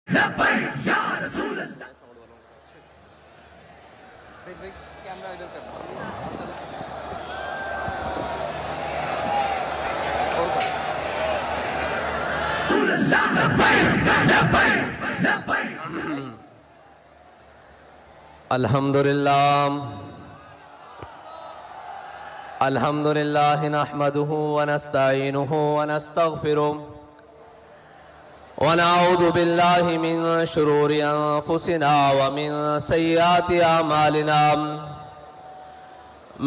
लब्बैक या रसूल अल्लाह। कैमरा इधर कर। अल्हम्दुलिल्लाह अल्हम्दुलिल्लाह नहमदुहु व नस्तईनुहु व नस्तगफिरुह व नऊज़ु बिल्लाहि मिन शुरूरि अनफुसिना व मिन सय्यिआति अमालिना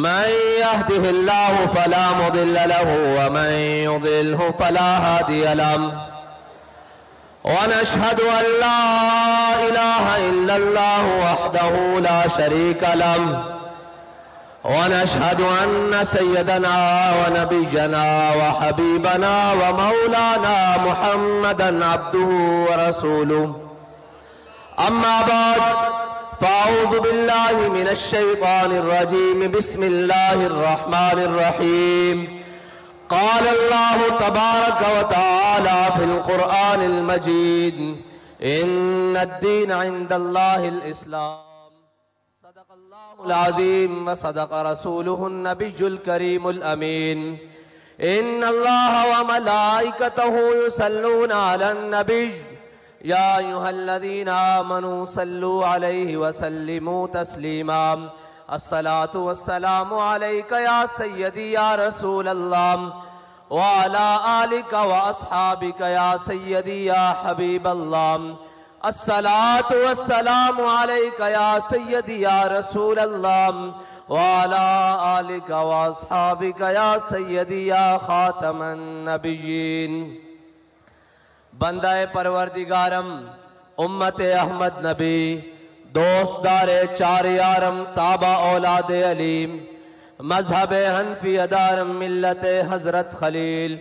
मन यहदिहिल्लाहु फला मुदिल्ल लहु व मन युद्लिल्हु फला हादिय लहु व नशहदु अल्ला इलाहा इल्लल्लाहु वहदहु ला शरीका लहु व नशहदु अन्न सय्यदना व नबिय्यना व हबीबना व मौलाना मुहम्मदन अब्दुहु व रसूलुहु। अम्मा बाद फ़अऊज़ु बिल्लाहि मिनश शैतानिर रजीम। बिस्मिल्लाहिर रहमानिर रहीम। क़ाल अल्लाहु तबारक व तआला फ़िल क़ुरआनिल मजीद इन्नद-दीन इन्दल्लाहिल इस्लाम। सदक़ल्लाहुल अज़ीम व सदक़ रसूलुहुन नबियुल करीमुल अमीन। इन्नल्लाहा व मलाइकतहु युसल्लूना अलन नबिय्य या अय्युहल्लज़ीना आमनू सल्लू अलैहि व सल्लिमू तस्लीमा। अस्सलातु वस्सलामु अलैका या सय्यदी या रसूल अल्लाह व अला आलिका व अस्हाबिका या सय्यदी या हबीब अल्लाह। अस्सलातु वस्सलामु अलैका या सय्यदी या रसूल अल्लाह व अला आलिका व अस्हाबिका या सय्यदी या खातमन नबिय्यीन। बंदाए परवरदिगारम उम्मत अहमद नबी दोस्तदारे चार यारम ताबा औलादे अलीम मजहब हनफी अदारम मिल्लत हजरत खलील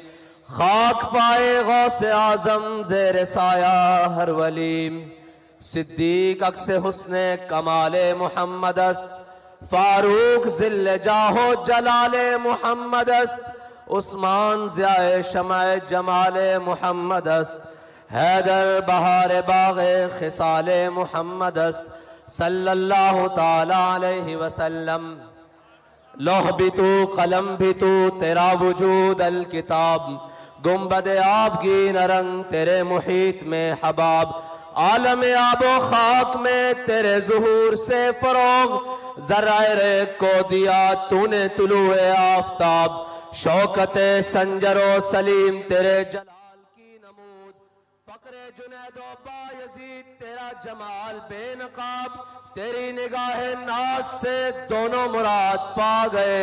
खाक पाए गौसे आजम जेर साया हर वलीम। सिद्दीक अक्स हुस्ने कमाले मुहम्मद अस्त फारूक जिल्ले जाहो जलाले मुहम्मद अस्त उस्मान ज़ियाए शमाए जमाले मुहम्मद अस्त हैदर बहार बाग़े खिसाले मुहम्मद अस्त सल्लल्लाहु ताला अलैहि वसल्लम। लौह भी तू कलम भी तू तेरा वजूद अल किताब गुम्बद आबगी नरंग तेरे मुहीत में हबाब आलम आबो खाक में तेरे ज़ुहूर से फरोग ज़राए को दिया तूने तुलुए आफ़ताब शौकते संजरो सलीम तेरे जलाल की नमूद फ़क्रे जुनैदो बायज़ीद तेरा जमाल बेनकाब तेरी निगाह नाज से दोनों मुराद पा गए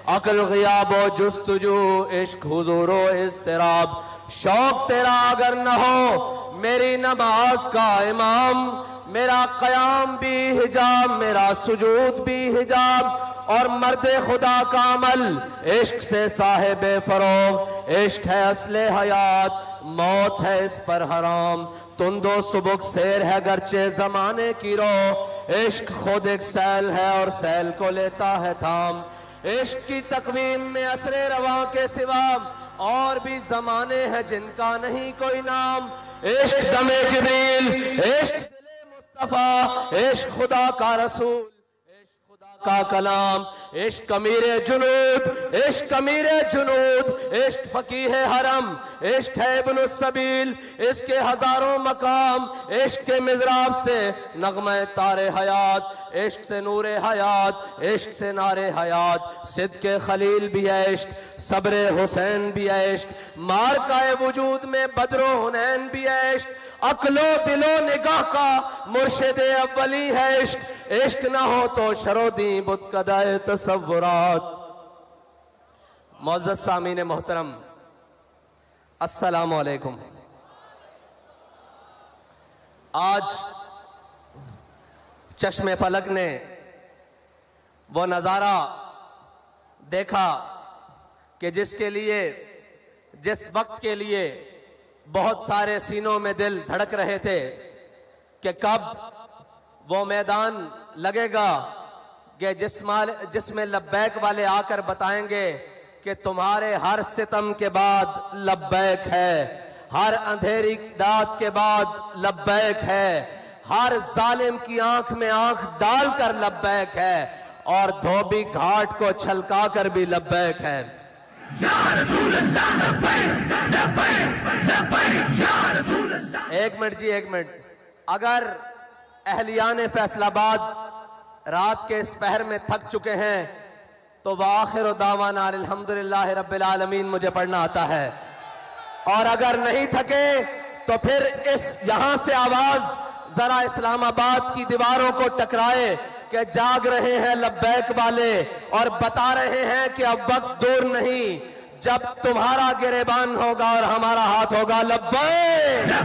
अक्ल ग़ियाबो जुस्तुजू इश्क हुज़ूरो इज़्तिराब। शौक तेरा अगर न हो मेरी नमाज का इमाम मेरा क़याम भी हिजाब मेरा सुजूद भी हिजाब और मर्दे खुदा का अमल इश्क से साहिबे फरोग इश्क है असले हयात मौत है इस पर हराम तुंदो सुबुक शेर है गर्चे जमाने की रो इश्क खुद एक सैल है और सैल को लेता है थाम। इश्क की तकवीम में असरे रवा के सिवा और भी जमाने हैं जिनका नहीं कोई नाम। इश्क दमे जिब्रील इश्क दिले मुस्तफा इश्क खुदा का रसूल इश्क खुदा का कलाम इश्क अमीरे जुनूद इश्क अमीरे जुनूद इश्क फकीहे हरम इश्क है इब्न सबील इसके हजारों मकाम इश्क के मिज़राब से नगमे तारे हयात इश्क से नूरे हयात इश्क से नारे हयात सिद्के खलील भी है इश्क सब्रे हुसैन भी है इश्क मारकाए वजूद में बदरो हुनैन भी है इश्क अक्लो दिलो निगाह का मुर्शिद अव्वली है इश्क इश्क ना हो तो शरोदी बुतकदाए तसव्वुरात। मुअज़्ज़ज़ सामीन मोहतरम अस्सलामु अलैकुम। आज चश्मे फलक ने वो नज़ारा देखा कि जिसके लिए जिस वक्त के लिए बहुत सारे सीनों में दिल धड़क रहे थे कि कब वो मैदान लगेगा कि जिसमें लब्बैक वाले आकर बताएंगे कि तुम्हारे हर सितम के बाद लब्बैक है हर अंधेरी दात के बाद लब्बैक है, हर जालिम की आंख में आंख डालकर लब्बैक है, और धोबी घाट को छलकाकर भी लब्बैक है। एक मिनट जी, एक मिनट। अगर अहलियान फैसलाबाद रात के इस पहर में थक चुके हैं तो वाखिर दावाना अल्हम्दुलिल्लाह रब्बिल आलमीन मुझे पढ़ना आता है, और अगर नहीं थके तो फिर इस यहां से आवाज जरा इस्लामाबाद की दीवारों को टकराए कि जाग रहे हैं लब्बैक वाले, और बता रहे हैं कि अब वक्त दूर नहीं जब तुम्हारा गिरेबान होगा और हमारा हाथ होगा लब्बैक।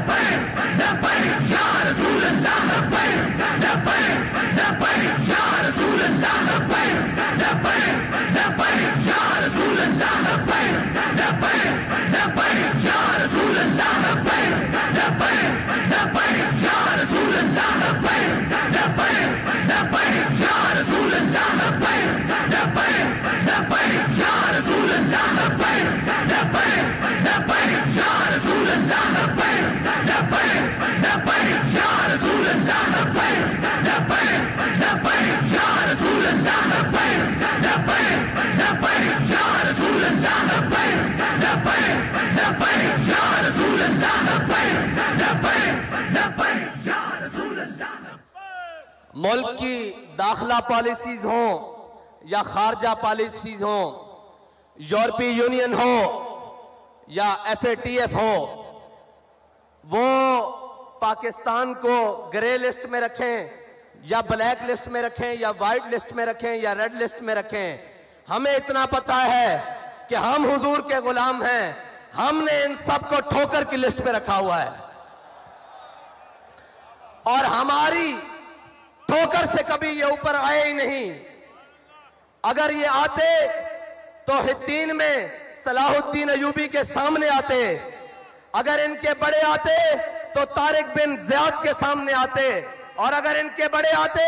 मुल्क की दाखिला पॉलिसीज हो या खारजा पॉलिसीज हो, यूरोपीय यूनियन हो या FATF हो, वो पाकिस्तान को ग्रे लिस्ट में रखें या ब्लैक लिस्ट में रखें या वाइट लिस्ट में रखें या रेड लिस्ट में रखें, हमें इतना पता है कि हम हुजूर के गुलाम हैं। हमने इन सबको ठोकर की लिस्ट पे रखा हुआ है, और हमारी ठोकर से कभी ये ऊपर आए ही नहीं। अगर ये आते तो हित्तीन में सलाहुद्दीन अयूबी के सामने आते, अगर इनके बड़े आते तो तारिक बिन ज़ियाद के सामने आते, और अगर इनके बड़े आते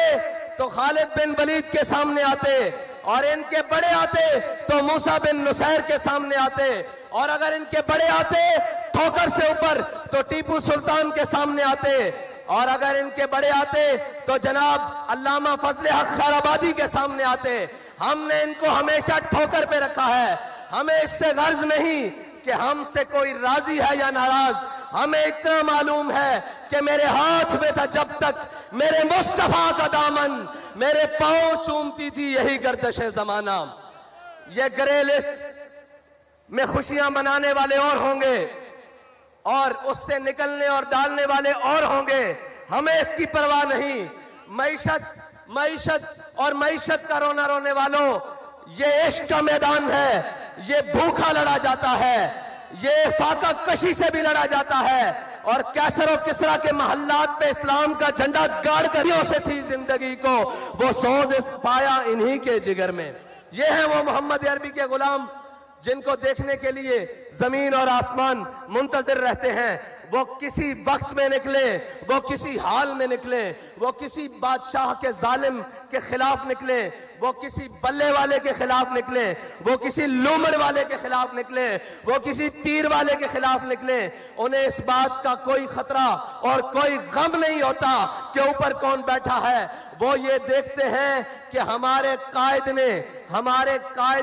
तो खालिद बिन वलीद के सामने आते, और इनके बड़े आते तो मूसा बिन नुसैर के सामने आते, और अगर इनके बड़े आते ठोकर से ऊपर तो टीपू सुल्तान के सामने आते, और अगर इनके बड़े आते तो जनाब अल्लामा फजले हक खैराबादी के सामने आते। हमने इनको हमेशा ठोकर पे रखा है। हमें इससे गर्ज नहीं कि हमसे कोई राजी है या नाराज, हमें इतना मालूम है कि मेरे हाथ में था जब तक मेरे मुस्तफा का दामन, मेरे पांव चूमती थी यही गर्दश जमाना। ये ग्रे लिस्ट में खुशियां मनाने वाले और होंगे, और उससे निकलने और डालने वाले और होंगे। हमें इसकी परवाह नहीं। मईशत का रोना रोने वालों, ये इश्क का मैदान है, ये भूखा लड़ा जाता है, ये फाका कशी से भी लड़ा जाता है, और कैसर और किसरा के महल्लात पे इस्लाम का झंडा गाड़ कर से थी जिंदगी को वो सोज पाया इन्हीं के जिगर में। ये है वो मोहम्मद अरबी के गुलाम जिनको देखने के लिए जमीन और आसमान मुंतजिर रहते हैं। वो किसी वक्त में निकले, वो किसी हाल में निकले, वो किसी बादशाह के जालिम के खिलाफ निकले, वो किसी बल्ले वाले के खिलाफ निकले, वो किसी लूमड़ वाले के खिलाफ निकले, वो किसी तीर वाले के खिलाफ निकले। उन्हें इस बात का कोई खतरा और कोई गम नहीं होता कि ऊपर कौन बैठा है। वो ये देखते हैं कि हमारे कायद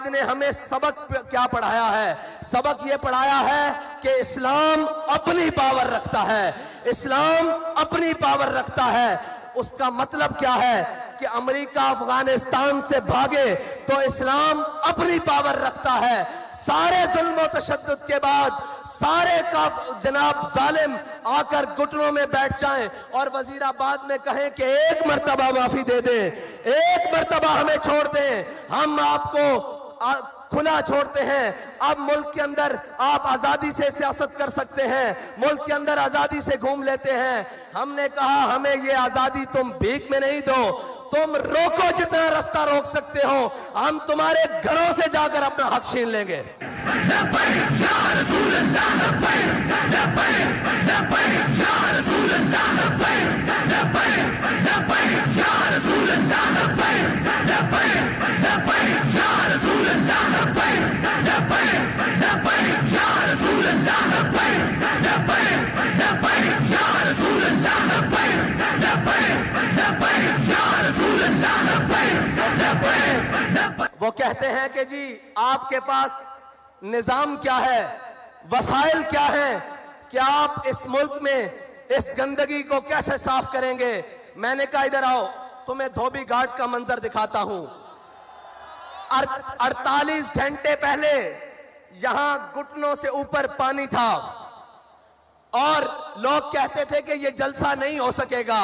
ने हमें सबक क्या पढ़ाया है। सबक ये पढ़ाया है कि इस्लाम अपनी पावर रखता है, इस्लाम अपनी पावर रखता है। उसका मतलब क्या है कि अमेरिका अफगानिस्तान से भागे तो इस्लाम अपनी पावर रखता है। सारे जुल्म और तशद्दुद के बाद सारे का जनाब जालिम आकर घुटनों में बैठ जाएं और वजीराबाद में कहें कि एक मर्तबा माफी दे दें, एक मर्तबा हमें छोड़ दें, हम आपको खुला छोड़ते हैं। अब मुल्क के अंदर आप आजादी से सियासत कर सकते हैं, मुल्क के अंदर आजादी से घूम लेते हैं। हमने कहा हमें ये आजादी तुम भीख में नहीं दो, तुम रोको जितना रास्ता रोक सकते हो, हम तुम्हारे घरों से जाकर अपना हक छीन लेंगे। Ya Rasul Allah, कि जी आपके पास निजाम क्या है, वसाइल क्या है, कि आप इस मुल्क में इस गंदगी को कैसे साफ करेंगे। मैंने कहा इधर आओ, तुम्हें धोबी घाट का मंजर दिखाता हूं। 48 घंटे पहले यहां घुटनों से ऊपर पानी था और लोग कहते थे कि यह जलसा नहीं हो सकेगा।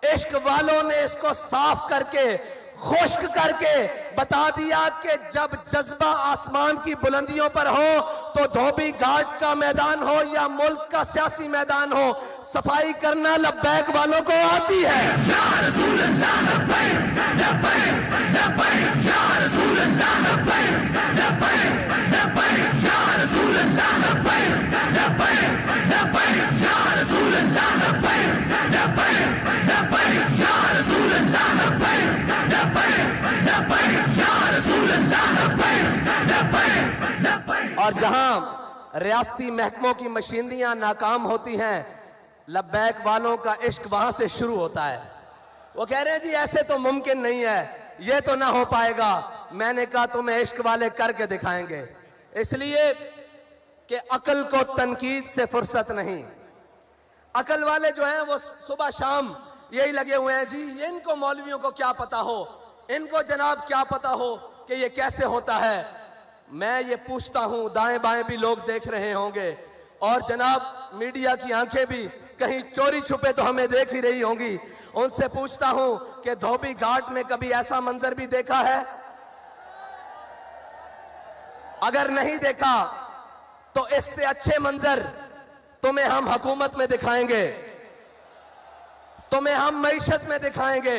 इश्क वालों ने इसको साफ करके, खुश्क करके बता दिया कि जब जज्बा आसमान की बुलंदियों पर हो तो धोबी घाट का मैदान हो या मुल्क का सियासी मैदान हो, सफाई करना लब्बैक वालों को आती है। या रसूल अल्लाह लब्बैक लब्बैक लब्बैक या रसूल अल्लाह लब्बैक लब्बैक लब्बैक या रसूल अल्लाह लब्बैक लब्बैक लब्बैक या रसूल अल्लाह लब्बैक लब्बैक लब्बैक या रसूल अल्लाह लब्बैक लब्बैक लब्बैक या रसूल अल्लाह लब्बैक लब्बैक लब्बैक। और जहां रियासती महकमों की मशीनरियां नाकाम होती हैं, लब्बैक वालों का इश्क वहां से शुरू होता है। वो कह रहे हैं जी ऐसे तो मुमकिन नहीं है, ये तो ना हो पाएगा। मैंने कहा तुम्हें इश्क वाले करके दिखाएंगे, इसलिए कि अकल को तनकीद से फुर्सत नहीं। अकल वाले जो हैं वो सुबह शाम यही लगे हुए हैं जी, ये इनको मौलवियों को क्या पता हो, इनको जनाब क्या पता हो कि ये कैसे होता है। मैं ये पूछता हूं, दाएं बाएं भी लोग देख रहे होंगे और जनाब मीडिया की आंखें भी कहीं चोरी छुपे तो हमें देख ही रही होंगी। उनसे पूछता हूं कि धोबी घाट में कभी ऐसा मंजर भी देखा है? अगर नहीं देखा तो इससे अच्छे मंजर तुम्हें हम हुकूमत में दिखाएंगे, तुम्हें हम मईशत में दिखाएंगे,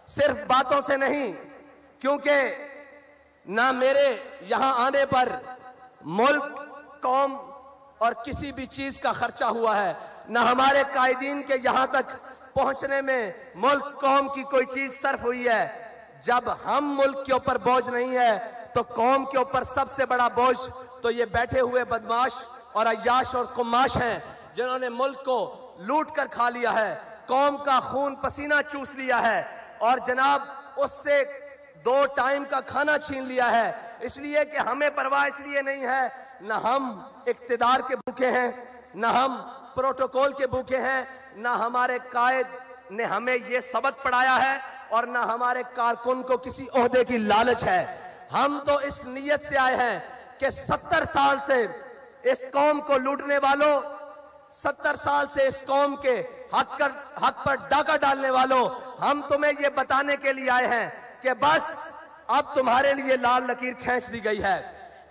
सिर्फ बातों से नहीं। क्योंकि ना मेरे यहां आने पर मुल्क, कौम और किसी भी चीज का खर्चा हुआ है, ना हमारे कायदीन के यहां तक पहुंचने में मुल्क, कौम की कोई चीज सर्फ हुई है। जब हम मुल्क के ऊपर बोझ नहीं है तो कौम के ऊपर सबसे बड़ा बोझ तो ये बैठे हुए बदमाश और अय्याश और कुमाश हैं, जिन्होंने मुल्क को लूट कर खा लिया है, कौम का खून पसीना चूस लिया है और जनाब उससे 2 टाइम का खाना छीन लिया है। इसलिए कि हमें परवाह इसलिए नहीं है, ना हम इक्तिदार के भूखे हैं, ना हम प्रोटोकॉल के भूखे हैं, ना हमारे कायद ने हमें यह सबक पढ़ाया है और ना हमारे कारकुन को किसी ओहदे की लालच है। हम तो इस नीयत से आए हैं कि 70 साल से इस कौम को लूटने वालों, 70 साल से इस कौम के हक पर डाका डालने वालों, हम तुम्हें यह बताने के लिए आए हैं कि बस अब तुम्हारे लिए लाल लकीर खींच दी गई है,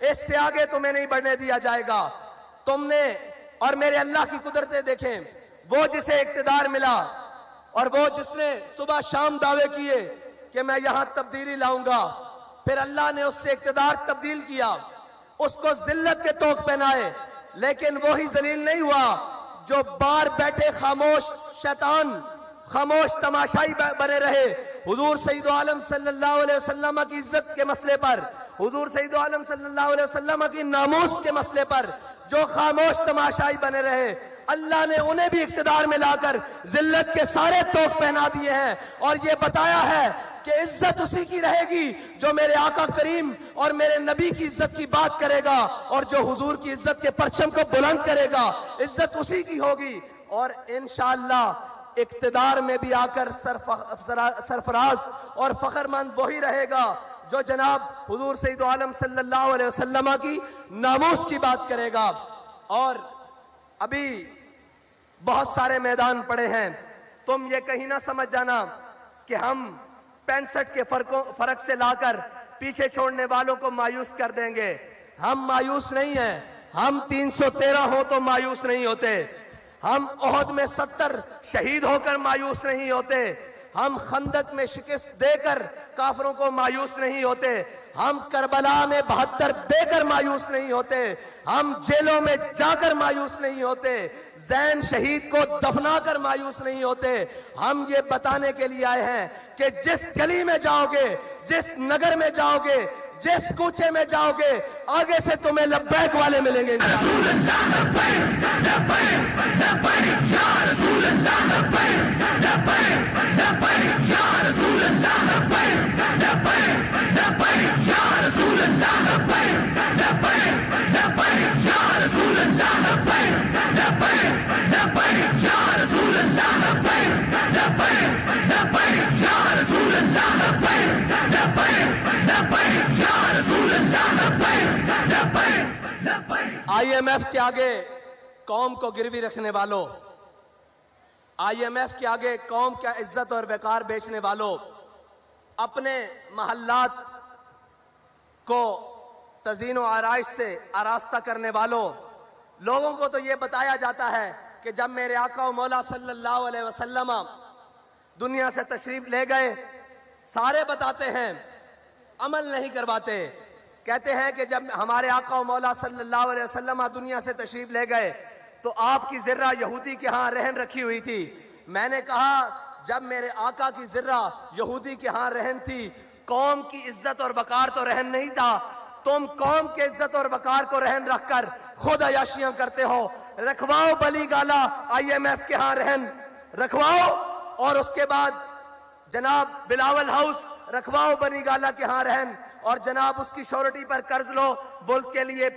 इससे आगे तुम्हें नहीं बढ़ने दिया जाएगा। तुमने और मेरे अल्लाह की कुदरतें देखें, वो जिसे इक्तिदार मिला और वो जिसने सुबह शाम दावे किए कि मैं यहां तब्दीली लाऊंगा, फिर अल्लाह ने उससे इक्तिदार तब्दील किया, उसको जिल्लत के तोक पहनाए, लेकिन वो ही जलील नहीं हुआ जो बाहर बैठे खामोश शैतान, खामोश तमाशाई बने रहे। हुजूर सईद आलम सल्लल्लाहु अलैहि वसल्लम की इज्जत के मसले पर, हुजूर सईद आलम सल्लल्लाहु अलैहि वसल्लम की नामूस के मसले पर जो खामोश तमाशाई बने रहे, अल्लाह ने उन्हें भी इख्तिदार में लाकर जिल्लत के सारे तोक पहना दिए हैं और ये बताया है कि इज्जत उसी की रहेगी जो मेरे आका करीम और मेरे नबी की इज्जत की बात करेगा और जो हुजूर की इज्जत के परचम को बुलंद करेगा, इज्जत उसी की होगी। और इंशाअल्लाह इक्तिदार में भी आकर सरफराज और फखरमंद वही रहेगा जो जनाब हुजूर सईद आलम सल्लल्लाहु अलैहि वसल्लम की नामूस की बात करेगा। और अभी बहुत सारे मैदान पड़े हैं, तुम ये कहीं ना समझ जाना कि हम 65 के फर्क से लाकर पीछे छोड़ने वालों को मायूस कर देंगे। हम मायूस नहीं हैं, हम 313 हो तो मायूस नहीं होते, हम ओहद में 70 शहीद होकर मायूस नहीं होते, हम खंदक में शिकस्त देकर काफरों को मायूस नहीं होते, हम करबला में 72 देकर मायूस नहीं होते, हम जेलों में जाकर मायूस नहीं होते, जैन शहीद को दफनाकर मायूस नहीं होते। हम ये बताने के लिए आए हैं कि जिस गली में जाओगे, जिस नगर में जाओगे, जिस कूचे में जाओगे, आगे से तुम्हें लब्बैक वाले मिलेंगे। IMF के आगे कौम को गिरवी रखने वालों, IMF के आगे कौम का इज्जत और वकार बेचने वालों, अपने महल्लात को तज़ीन व आराइश से आरास्ता करने वालों, लोगों को तो ये बताया जाता है कि जब मेरे आका व मौला सल्लल्लाहु अलैहि वसल्लम दुनिया से तशरीफ ले गए, सारे बताते हैं, अमल नहीं करवाते। कहते हैं कि जब हमारे आका व मौला सल्लल्लाहु अलैहि वसल्लम दुनिया से तशरीफ ले गए तो आपकी ज़र्रा यहूदी के यहाँ रहन रखी हुई थी। मैंने कहा जब मेरे आका की ज़र्रा यहूदी के यहाँ रहन थी, कौम की इज्जत और वकार तो रहन नहीं था। तुम कौम के इज्जत और वकार को रहन रखकर खुद अयाशियां करते हो। रखवाओ बली गाला IMF के यहाँ रहन रखवाओ, और उसके बाद जनाब बिलावल हाउस रखवाओ बनी गाला के यहाँ रहन, और जनाब उसकी श्योरिटी पर कर्ज लो मुल्क के लिए।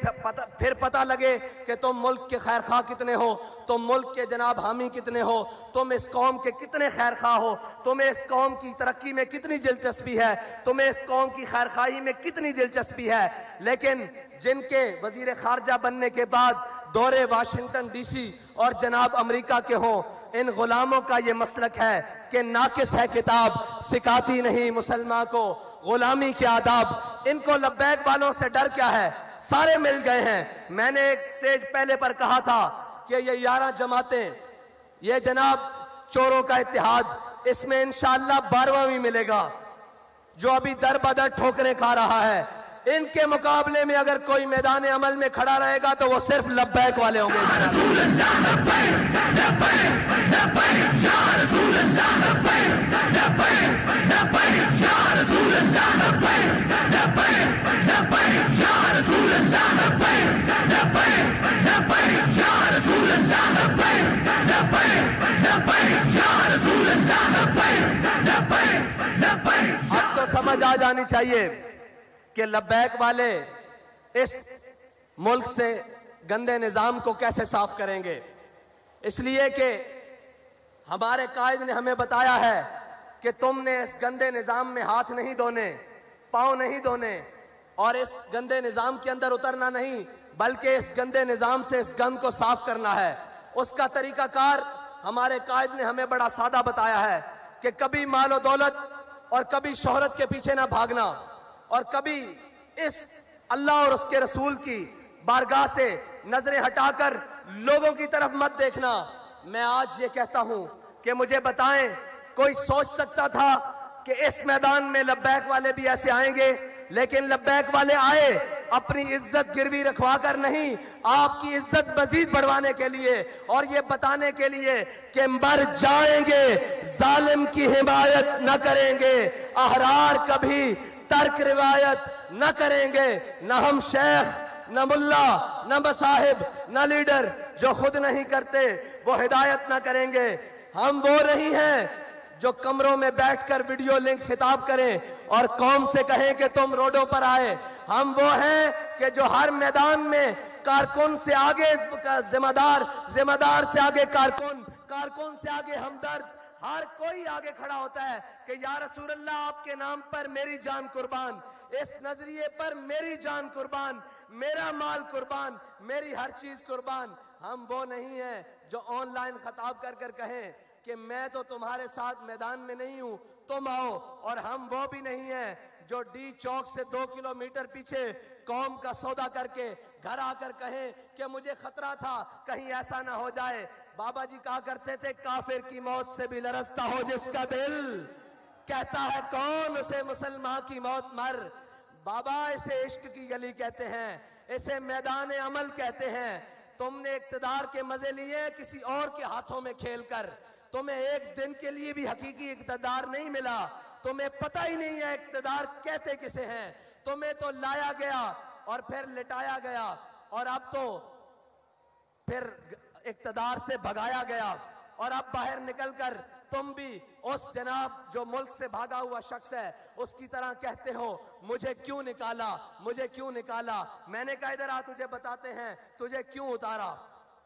फिर पता लगे कि तुम मुल्क के खैर खा कितने हो, तुम मुल्क के जनाब हामी कितने हो, तुम इस कौम के कितने खैर खा हो, तुम्हें इस कौम की तरक्की में कितनी दिलचस्पी है, तुम्हें इस कौम की खैर खाई में कितनी दिलचस्पी है। लेकिन जिनके वजीर खारजा बनने के बाद दौरे वाशिंगटन DC और जनाब अमेरिका के हों, इन गुलामों का ये मसलक है कि नाकिस है किताब, सिखाती नहीं मुसलमान को गुलामी के आदाब। इनको लब्बैक वालों से डर क्या है, सारे मिल गए हैं। मैंने एक स्टेज पहले पर कहा था कि ये 11 जमातें, ये जनाब चोरों का इत्तेहाद, इसमें इंशाअल्लाह 12वां भी मिलेगा जो अभी दर बदर ठोकरें खा रहा है। इनके मुकाबले में अगर कोई मैदान अमल में खड़ा रहेगा तो वो सिर्फ लब्बैक वाले होंगे। अब तो समझ आ जानी चाहिए कि लब्बैक वाले इस मुल्क से गंदे निज़ाम को कैसे साफ करेंगे। इसलिए कि हमारे कायद ने हमें बताया है कि तुमने इस गंदे निज़ाम में हाथ नहीं धोने, पाँव नहीं धोने, और इस गंदे निज़ाम के अंदर उतरना नहीं, बल्कि इस गंदे निज़ाम से इस गंद को साफ करना है। उसका तरीकाकार हमारे कायद ने हमें बड़ा सादा बताया है कि कभी मालो दौलत और कभी शोहरत के पीछे ना भागना, और कभी इस अल्लाह और उसके रसूल की बारगाह से नजरें हटाकर लोगों की तरफ मत देखना। मैं आज ये कहता हूं कि मुझे बताएं, कोई सोच सकता था कि इस मैदान में लब्बैक वाले भी ऐसे आएंगे? लेकिन लब्बैक वाले आए अपनी इज्जत गिरवी रखवा कर नहीं, आपकी इज्जत मजीद बढ़वाने के लिए, और ये बताने के लिए कि मर जाएंगे, जालिम की हिमायत न करेंगे, अहरार कभी तर्क रिवायत न करेंगे। न हम शेख, न मुल्ला, न मसाहिब, न लीडर जो खुद नहीं करते वो हिदायत न करेंगे। हम वो नहीं हैं जो कमरों में बैठकर वीडियो लिंक खिताब करें और कौम से कहें कि तुम रोडों पर आए। हम वो हैं कि जो हर मैदान में कारकुन से आगे जिम्मेदार, जिम्मेदार से आगे कारकुन, कारकुन से आगे हमदर्द, हर कोई आगे खड़ा होता है कि या रसूल अल्लाह आपके नाम पर मेरी जान कुर्बान, इस नजरिए पर मेरी जान कुर्बान, मेरा माल कुर्बान, मेरी हर चीज कुर्बान। हम वो नहीं हैं जो ऑनलाइन खताब कर कर कहें कि मैं तो तुम्हारे साथ मैदान में नहीं हूं, तुम आओ। और हम वो भी नहीं हैं जो डी चौक से 2 किलोमीटर पीछे कौम का सौदा करके घर आकर कहें कि मुझे खतरा था कहीं ऐसा ना हो जाए। बाबा जी कहा करते थे काफिर की मौत से भी लरजता हो जिसका दिल, कहता है कौन उसे मुसलमान की मौत मर। बाबा इसे इश्क की गली कहते हैं, इसे मैदान अमल कहते हैं। तुमने इक्तदार के मजे लिए किसी और के हाथों में खेलकर, तुम्हें एक दिन के लिए भी हकीकी इक्तदार नहीं मिला, तुम्हें पता ही नहीं है इक्तदार कहते किसे हैं। तुम्हें तो लाया गया और फिर लिटाया गया, और अब तो फिर इक्तदार से भगाया गया, और अब बाहर निकलकर तुम भी उस जनाब जो मुल्क से भागा हुआ शख्स है उसकी तरह कहते हो मुझे क्यों निकाला, मुझे क्यों निकाला। मैंने कहा इधर आ, तुझे बताते हैं तुझे क्यों उतारा।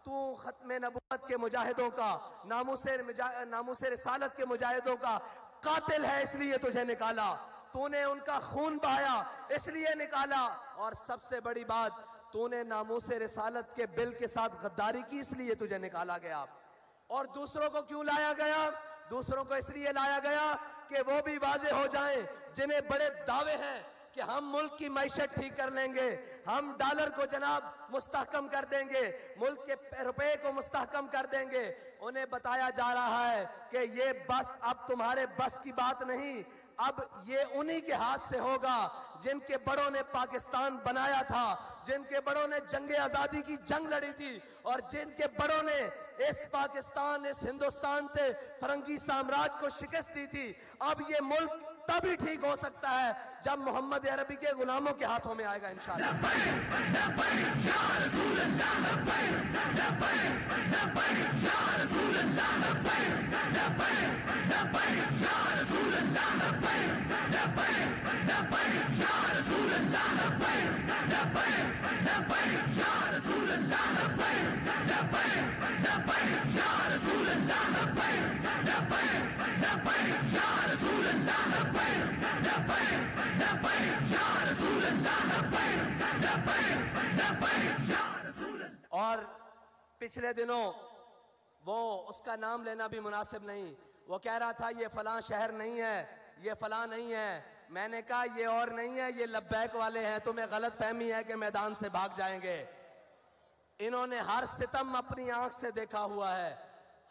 तू खत्मे नबूवत के मुजाहिदों का, नामूसे रिसालत के मुजाहिदों का कातिल है, इसलिए तुझे निकाला। तूने उनका खून बहाया इसलिए निकाला। और सबसे बड़ी बात, तूने नामूस रिसालत के बिल के साथ गद्दारी की, इसलिए तुझे निकाला गया। और दूसरों को क्यों लाया गया? दूसरों को इसलिए लाया गया कि वो भी वाजे हो जाएं जिन्हें बड़े दावे हैं कि हम मुल्क की मैशत ठीक कर लेंगे, हम डॉलर को जनाब मुस्तहकम कर देंगे, मुल्क के रुपए को मुस्तहकम कर देंगे। उन्हें बताया जा रहा है कि ये बस अब तुम्हारे बस की बात नहीं, अब ये उन्हीं के हाथ से होगा जिनके बड़ों ने पाकिस्तान बनाया था, जिनके बड़ों ने जंग आजादी की जंग लड़ी थी और जिनके बड़ों ने इस पाकिस्तान, इस हिंदुस्तान से फरंगी साम्राज्य को शिकस्त दी थी। अब ये मुल्क तभी ठीक हो सकता है जब मोहम्मद अरबी के गुलामों के हाथों में आएगा इंशाअल्लाह। और पिछले दिनों वो उसका नाम लेना भी मुनासिब नहीं, वो कह रहा था ये फलां शहर नहीं है, ये फलां नहीं है। मैंने कहा ये और नहीं है, ये लब्बैक वाले हैं, तुम्हें गलत फहमी है कि मैदान से भाग जाएंगे। इन्होंने हर सितम अपनी आंख से देखा हुआ है,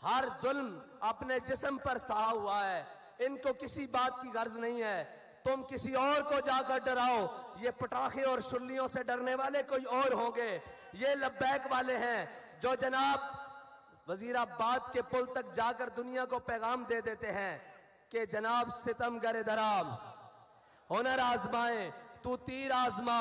हर जुल्म अपने जिस्म पर सहा हुआ है, इनको किसी बात की गर्ज नहीं है। तुम किसी और को जाकर डराओ, ये पटाखे और शुल्लियों से डरने वाले कोई और होंगे। ये लब्बैक वाले हैं जो जनाब वजीराबाद के पुल तक जाकर दुनिया को पैगाम दे देते हैं कि जनाब सितमगर दराम हुनर आजमाए, तू तीर आजमा,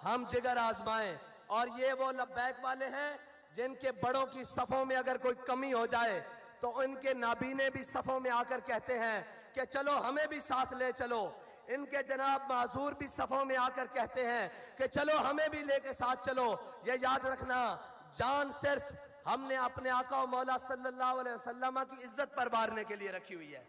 हम जिगर आजमाए। और ये वो लब्बैक वाले हैं जिनके बड़ों की सफों में अगर कोई कमी हो जाए तो इनके नाबीने भी सफों में आकर कहते हैं कि चलो हमें भी साथ ले चलो। इनके जनाब माजूर भी सफों में आकर कहते हैं कि चलो हमें भी लेके साथ चलो। ये याद रखना, जान सिर्फ हमने अपने आका और मौला सल्लल्लाहु अलैहि वसल्लम की इज्जत पर वारने के लिए रखी हुई है।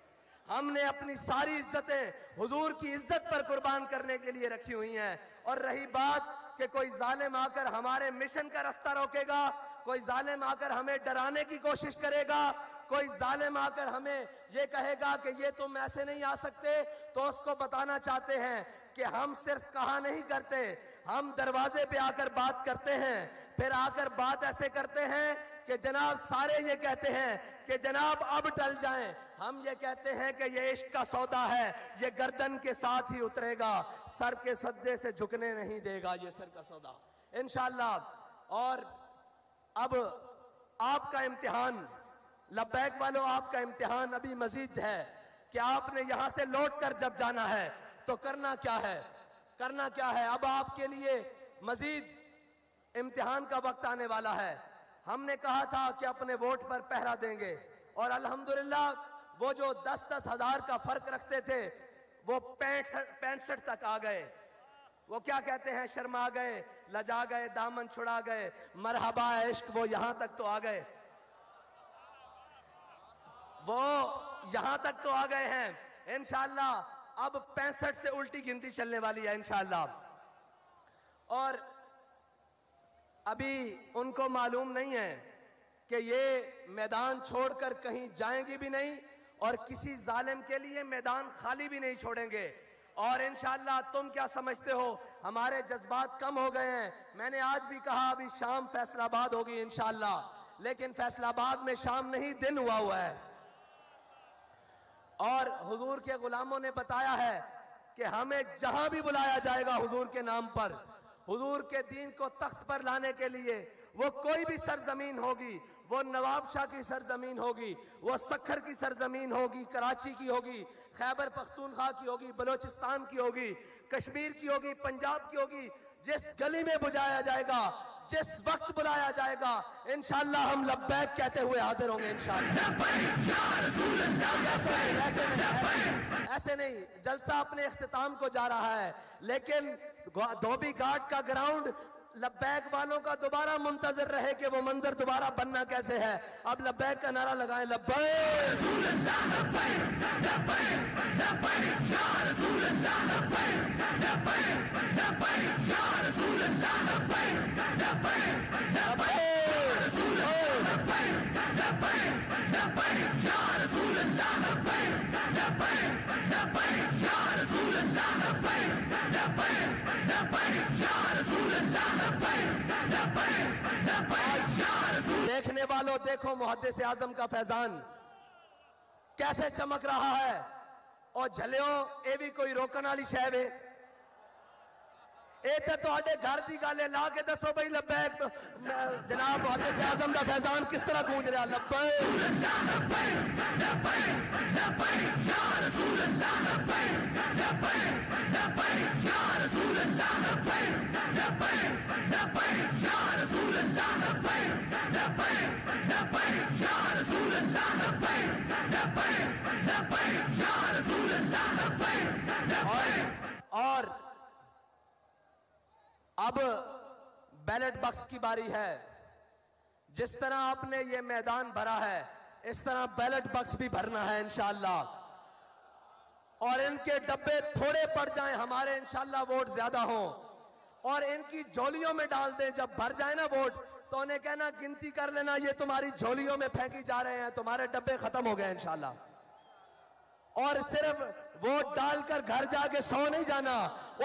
हमने अपनी सारी इज्जतें हुजूर की इज्जत पर कुर्बान करने के लिए रखी हुई हैं। और रही बात कि कोई जालिम आकर हमारे मिशन का रास्ता रोकेगा, कोई जालिम आकर हमें डराने की कोशिश करेगा, कोई जालिम आकर हमें यह कहेगा कि ये तुम ऐसे नहीं आ सकते, तो उसको बताना चाहते हैं कि हम सिर्फ कहा नहीं करते, हम दरवाजे पे आकर बात करते हैं। फिर आकर बात ऐसे करते हैं कि जनाब सारे ये कहते हैं कि जनाब अब टल जाएं। हम ये कहते हैं कि ये इश्क का सौदा है, ये गर्दन के साथ ही उतरेगा, सर के सद्दे से झुकने नहीं देगा ये सर का सौदा इंशाअल्लाह। और अब आपका इम्तिहान, लब्बैक वालों, आपका इम्तिहान अभी मजीद है कि आपने यहां से लौट कर जब जाना है तो करना क्या है, करना क्या है। अब आपके लिए मजीद इम्तिहान का वक्त आने वाला है। हमने कहा था कि अपने वोट पर पहरा देंगे और अल्हम्दुलिल्लाह वो जो 10-10 हजार का फर्क रखते थे वो 65 तक आ गए। वो क्या कहते हैं, शर्मा गए, लजा गए, दामन छुड़ा गए, मरहबा इश्क, वो यहां तक तो आ गए, वो यहां तक तो आ गए हैं इंशाअल्लाह। अब 65 से उल्टी गिनती चलने वाली है इंशाअल्लाह। और अभी उनको मालूम नहीं है कि ये मैदान छोड़कर कहीं जाएंगे भी नहीं और किसी जालिम के लिए मैदान खाली भी नहीं छोड़ेंगे। और इंशाअल्लाह तुम क्या समझते हो, हमारे जज्बात कम हो गए हैं। मैंने आज भी कहा अभी शाम फैसलाबाद होगी इंशाअल्लाह, लेकिन फैसलाबाद में शाम नहीं दिन हुआ है। और हुजूर के गुलामों ने बताया है कि हमें जहां भी बुलाया जाएगा हुजूर के नाम पर, हुजूर के दीन को तख्त पर लाने के लिए, वो कोई भी सरजमीन होगी, वो नवाब शाह की सरजमीन होगी, वो सखर की सरजमीन होगी, कराची की होगी, खैबर पख्तूनख्वा की होगी, बलोचिस्तान की होगी, कश्मीर की होगी, पंजाब की होगी, जिस गली में बुलाया जाएगा, जिस वक्त बुलाया जाएगा, इंशाअल्लाह हम लब्बैक कहते हुए हाजिर होंगे इंशाअल्लाह। ऐसे नहीं, जलसा अपने इख्तिताम को जा रहा है, लेकिन धोबी घाट का ग्राउंड लब्बैक वालों का दोबारा मुंतजर रहे कि वो मंजर दोबारा बनना कैसे है। अब लब्बैक का नारा लगाएं, लब्बैक देखने वालों देखो मुहद्दिस आजम का फैजान कैसे चमक रहा है और झलियो ये भी कोई रोकन वाली शह वे। ये तो घर की गल है, ला के दसो भाई लब्बैक जनाब मुहद्दिस आजम का फैजान किस तरह गूंज रहा। और अब बैलेट बॉक्स की बारी है। जिस तरह आपने ये मैदान भरा है इस तरह बैलेट बॉक्स भी भरना है इंशाअल्लाह। और इनके डब्बे थोड़े पड़ जाएं, हमारे इंशाअल्लाह वोट ज्यादा हों और इनकी झोलियों में डाल दें। जब भर जाए ना वोट तो उन्हें कहना गिनती कर लेना, ये तुम्हारी झोलियों में फेंकी जा रहे हैं, तुम्हारे डब्बे खत्म हो गए इंशाअल्लाह। और सिर्फ वोट डालकर घर जाके सो नहीं जाना,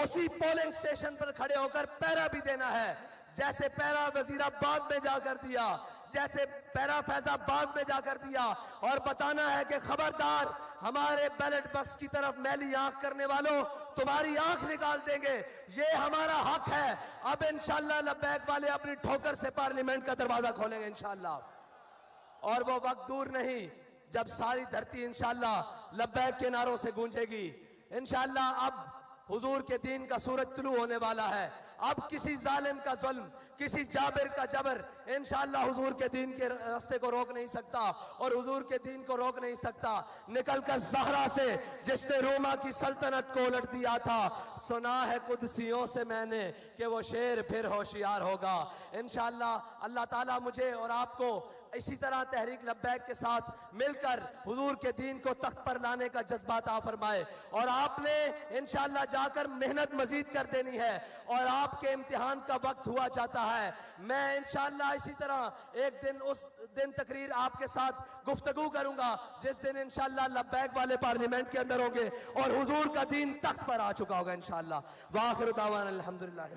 उसी पोलिंग स्टेशन पर खड़े होकर पहरा भी देना है। जैसे पहरा वजीराबाद में जाकर दिया, जैसे पहरा फैजाबाद में जाकर दिया, और बताना है कि खबरदार हमारे बैलेट बॉक्स की तरफ मैली आंख करने वालों, तुम्हारी आंख निकाल देंगे, ये हमारा हक है। अब इंशाअल्लाह लब्बैक वाले अपनी ठोकर से पार्लियामेंट का दरवाजा खोलेंगे इंशाअल्लाह। और वो वक्त दूर नहीं जब सारी धरती इंशाअल्लाह लब्बैक के नारों से गूंजेगी इंशाअल्लाह। अब हुजूर के दीन का सूरज तुलू होने वाला है। अब किसी जालिम का जुल्म, किसी जाबिर का जबर इंशाअल्लाह हुजूर के दीन के रास्ते को रोक नहीं सकता और हुजूर के दीन को रोक नहीं सकता। निकलकर ज़हरा से जिसने रोमा की सल्तनत को उलट दिया था, सुना है कुदसियों से मैंने कि वो शेर फिर होशियार होगा इंशाअल्लाह। अल्लाह ताला मुझे और आपको इसी तरह तहरीक लब्बैक के साथ मिलकर हुजूर के दीन को तख्त पर लाने का जज्बा अता फरमाए। और आपने इंशाअल्लाह जाकर मेहनत मजीद कर देनी है और आपके इम्तिहान का वक्त हुआ जाता है। मैं इंशाअल्लाह इसी तरह एक दिन उस दिन तकरीर आपके साथ गुफ्तगू करूंगा जिस दिन इंशाअल्लाह लब्बैक वाले पार्लियामेंट के अंदर होंगे और हुजूर का दीन तख्त पर आ चुका होगा इंशाअल्लाह। वाखिर दावाना अल्हम्दुलिल्लाह।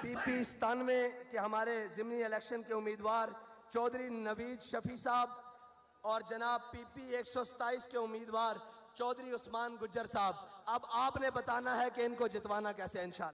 PP 97 के हमारे ज़िमनी इलेक्शन के उम्मीदवार चौधरी नवीद शफी साहब और जनाब PP 127 के उम्मीदवार चौधरी उस्मान गुज्जर साहब, अब आपने बताना है कि इनको जितवाना कैसे इंशाअल्लाह।